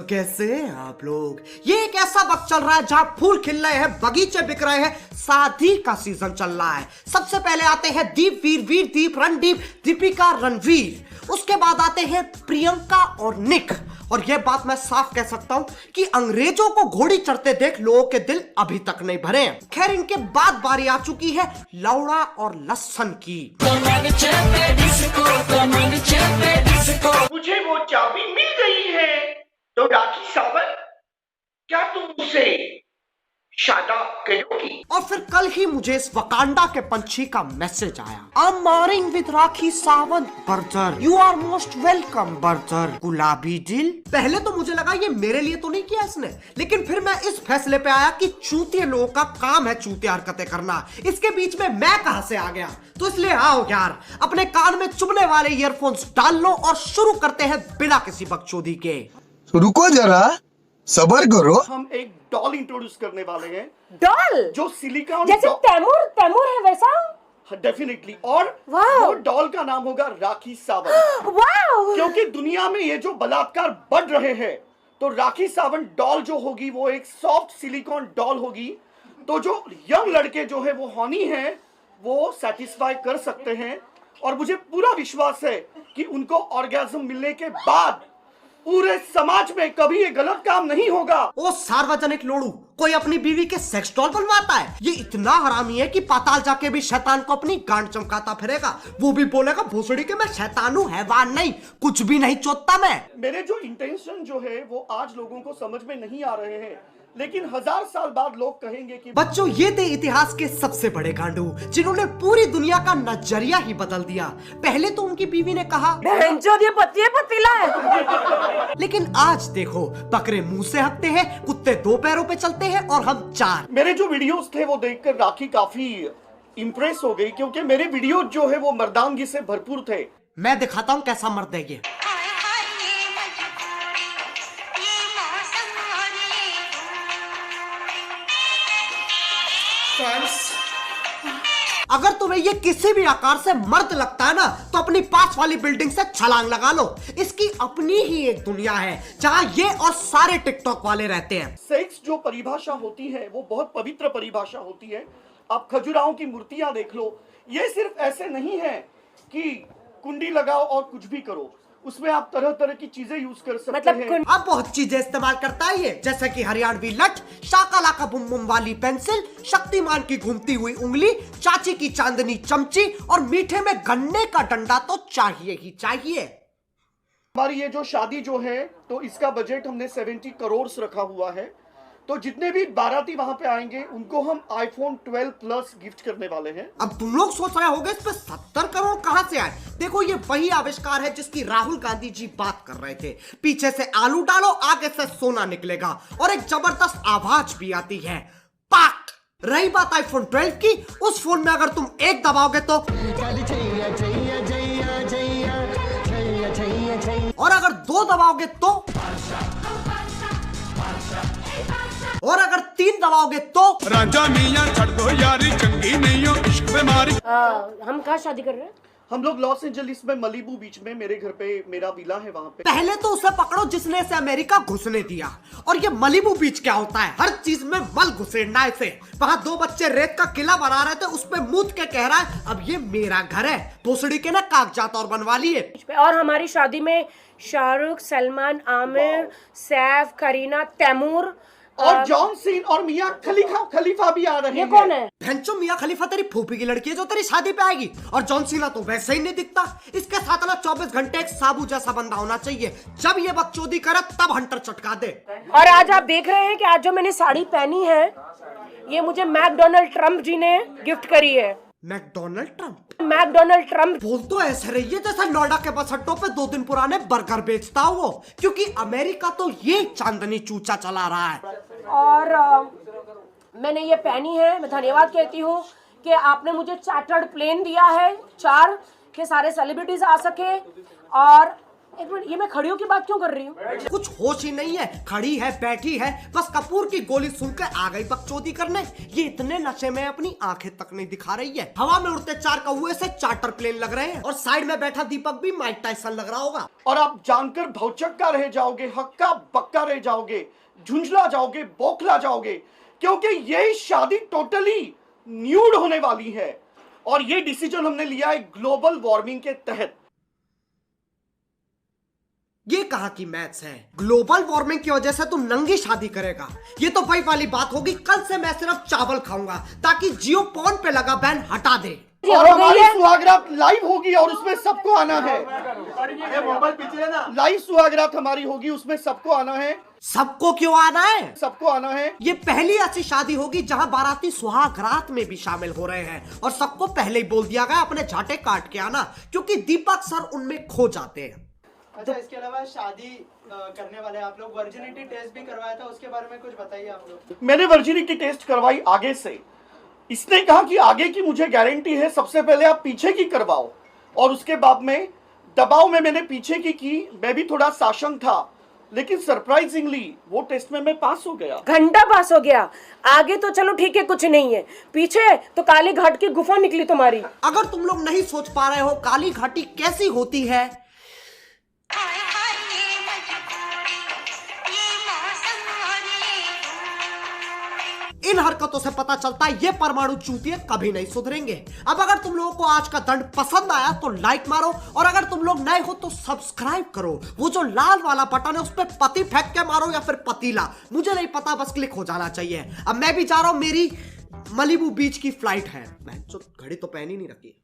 तो कैसे हैं आप लोग? ये एक ऐसा वक्त चल रहा है जहां फूल खिल रहे हैं, बगीचे बिक रहे हैं, शादी का सीजन चल रहा है। सबसे पहले आते हैं दीप, वीर, वीर दीप, रणदीप, दीपिका, रणवीर। उसके बाद आते हैं प्रियंका और निक। और यह बात मैं साफ कह सकता हूं कि अंग्रेजों को घोड़ी चढ़ते देख लोगों के दिल अभी तक नहीं भरे हैं। खैर, इनके बाद बारी आ चुकी है लौड़ा और लस्सन की। मुझे वो चाबी मिल गई है, तो राखी सावंत, क्या तुम उसे शादा करोगी? और फिर कल ही मुझे इस वकांडा के पंछी का मैसेज आया, I am marrying with Rakhi Sawant burger, you are most welcome burger, गुलाबी दिल। पहले तो मुझे लगा ये मेरे लिए तो नहीं किया इसने, लेकिन फिर मैं इस फैसले पे आया कि चूतिए लोगों का काम है चूतिया हरकतें करना, इसके बीच में मैं कहां से आ गया। तो इसलिए आओ यार, अपने कान में चुभने वाले ईयरफोन्स डाल लो और शुरू करते हैं बिना किसी बकचोदी के। रुको जरा, सबर करो। हम एक डॉल इंट्रोड्यूस करने वाले हैं, डॉल जो सिलिकॉन जैसे तैमूर है वैसा। डेफिनेटली। और वाह। वो डॉल का नाम होगा राखी सावंत। वाओ। क्योंकि दुनिया में ये जो बलात्कार बढ़ रहे हैं, तो राखी सावंत डॉल जो होगी वो एक सॉफ्ट सिलिकॉन डॉल होगी। तो जो यंग लड़के जो है वो हॉनी हैं, वो सेटिस्फाई कर सकते हैं। और मुझे पूरा विश्वास है कि उनको ऑर्गेज्म मिलने के बाद पूरे समाज में कभी ये गलत काम नहीं होगा। ओ सार्वजनिक लोड़ू, कोई अपनी बीवी के सेक्स डॉल बनवाता है? ये इतना हरामी है कि पाताल जाके भी शैतान को अपनी गांड चमकाता फिरेगा। वो भी बोलेगा भोसड़ी के मैं शैतान हूँ, हैवान नहीं, कुछ भी नहीं चोदता मैं। मेरे जो इंटेंशन जो है वो आज लोगों को समझ में नहीं आ रहे हैं, लेकिन 1000 साल बाद लोग कहेंगे कि बच्चों, ये थे इतिहास के सबसे बड़े गांडू जिन्होंने पूरी दुनिया का नजरिया ही बदल दिया। पहले तो उनकी बीवी ने कहा ये पतीला है। लेकिन आज देखो, बकरे मुंह से हकते हैं, कुत्ते 2 पैरों पे चलते हैं और हम 4। मेरे जो वीडियोस थे वो देखकर राखी काफी इम्प्रेस हो गई, क्योंकि मेरे वीडियो जो है वो मर्दानगी से भरपूर थे। मैं दिखाता हूँ कैसा मर्द है ये। अगर तुम्हें ये किसी भी आकार से मर्द लगता है ना, तो अपनी पास वाली बिल्डिंग से छलांग लगा लो। इसकी अपनी ही एक दुनिया है जहां ये और सारे टिकटॉक वाले रहते हैं। सेक्स जो परिभाषा होती है वो बहुत पवित्र परिभाषा होती है। आप खजुराहों की मूर्तियां देख लो, ये सिर्फ ऐसे नहीं है कि कुंडी लगाओ और कुछ भी करो, उसमें आप तरह तरह की चीजें यूज कर सकते हैं। अब बहुत चीजें इस्तेमाल करता है ये, जैसे कि हरियाणवी लठ, शाकालाका बुम बुम वाली पेंसिल, शक्तिमान की घूमती हुई उंगली, चाची की चांदनी चमची और मीठे में गन्ने का डंडा तो चाहिए ही चाहिए। हमारी ये जो शादी जो है, तो इसका बजट हमने 70 करोड़ रखा हुआ है। तो जितने भी बाराती वहां पे आएंगे उनको हम iPhone 12 Plus गिफ्ट करने वाले हैं। अब तुम लोग सोच रहे होगे इस पे 70 करोड़ कहां से आए? देखो, ये वही आविष्कार है जिसकी राहुल गांधी जी बात कर रहे थे। पीछे से आलू डालो, आगे से सोना निकलेगा और एक जबरदस्त आवाज भी आती है, पाक। रही बात iPhone 12 की, उस फोन में अगर तुम एक दबाओगे तो, और अगर 2 दबाओगे तो, और अगर 3 दबाओगे तो राजा मियां छड़ दो यारी, चंगी नहीं हो इश्क बीमारी। हम कहाँ शादी कर रहे हैं? हम लोग लॉस एंजलिस में मलीबू बीच में, मेरे घर पे मेरा विला है वहां पे। पहले तो उसे पकड़ो जिसने इसे अमेरिका घुसने दिया। और ये मलीबू बीच क्या होता है? हर चीज में मल घुसेड़ना इसे। वहां 2 बच्चे रेत का किला बना रहे थे, उस पे मूत के कह रहा है अब ये मेरा घर है। भोसड़ी के ना कागजात और बनवा लिए। और हमारी शादी में शाहरुख, सलमान, आमिर, सैफ, करीना, तैमूर और जॉन सीन और मियां खलीफा भी आ रहे हैं। ये कौन है? भैंचो, मियां खलीफा तेरी फूफी की लड़की है जो तेरी शादी पे आएगी। और जॉन सीना तो वैसे ही नहीं दिखता। इसके साथ ना 24 घंटे एक साबू जैसा बंदा होना चाहिए, जब ये बकचोदी करे तब हंटर चटका दे। और आज आप देख रहे हैं कि आज जो मैंने साड़ी पहनी है, ये मुझे मैकडोनाल्ड ट्रम्प जी ने गिफ्ट करी है। McDonald Trump? मैकडोनाल्ड ट्रम्प बोल तो ऐसे रही है जैसे नोएडा के बस अड्डों पे 2 दिन पुराने बर्गर बेचता हो वो, क्योंकि अमेरिका तो ये चांदनी चूचा चला रहा है। और मैंने ये पहनी है। मैं धन्यवाद कहती हूँ कि आपने मुझे चार्टर्ड प्लेन दिया है, 4 के सारे सेलिब्रिटीज आ सके। और एक मिनट, ये मैं खड़ी होकर बात क्यों कर रही हूँ? कुछ होश ही नहीं है, खड़ी है बैठी है, बस कपूर की गोली सुनकर आ गई बकचोदी करने। ये इतने नशे में अपनी आंखें तक नहीं दिखा रही है। हवा में उड़ते 4 कौवे से चार्टर प्लेन लग रहे हैं और साइड में बैठा दीपक भी माइक टाइसन लग रहा होगा। और आप जानकर भौचक्का रह जाओगे, हक्का बक्का रह जाओगे, झुंझला जाओगे, बौखला जाओगे, क्योंकि ये शादी टोटली न्यूड होने वाली है। और ये डिसीजन हमने लिया है ग्लोबल वार्मिंग के तहत। ये कहा कि मैथ्स है? ग्लोबल वार्मिंग की वजह से तू नंगी शादी करेगा? ये तो वही वाली बात होगी, कल से मैं सिर्फ चावल खाऊंगा ताकि जियो पॉन पे लगा बैन हटा दे। और हमारी सुहागरात लाइव होगी और उसमें सबको आना है। लाइव सुहागरात हमारी होगी, उसमें सबको आना है। सबको क्यों आना है? सबको आना है। ये पहली ऐसी शादी होगी जहां बाराती सुहागरात में भी शामिल हो रहे हैं और सबको पहले ही बोल दिया गया अपने झाटे काट के आना, क्योंकि दीपक सर उनमें खो जाते हैं। अच्छा, इसके अलावा शादी करने वाले आप लोग वर्जिनिटी टेस्ट भी करवाया था, उसके बारे में कुछ बताइए आप लोग। मैंने वर्जिनिटी टेस्ट करवाई आगे से। इसने कहा कि आगे की मुझे गारंटी है, सबसे पहले आप पीछे की करवाओ। और उसके बाद में दबाव में मैंने पीछे की। मैं भी थोड़ा साशंक था, लेकिन सरप्राइजिंगली वो टेस्ट में मैं पास हो गया। घंटा पास हो गया। आगे तो चलो ठीक है, कुछ नहीं है, पीछे तो काली घाट की गुफा निकली तुम्हारी। अगर तुम लोग नहीं सोच पा रहे हो काली घाटी कैसी होती है, इन हरकतों से पता चलता है ये परमाणु चूतिए कभी नहीं सुधरेंगे। अब अगर तुम लोगों को आज का दंड पसंद आया तो लाइक मारो, और अगर तुम लोग नए हो तो सब्सक्राइब करो। वो जो लाल वाला बटन है उस पर पति फेंक के मारो या फिर पतीला, मुझे नहीं पता, बस क्लिक हो जाना चाहिए। अब मैं भी जा रहा हूं, मेरी मलिबू बीच की फ्लाइट है। मैं घड़ी तो पहन ही नहीं रखी।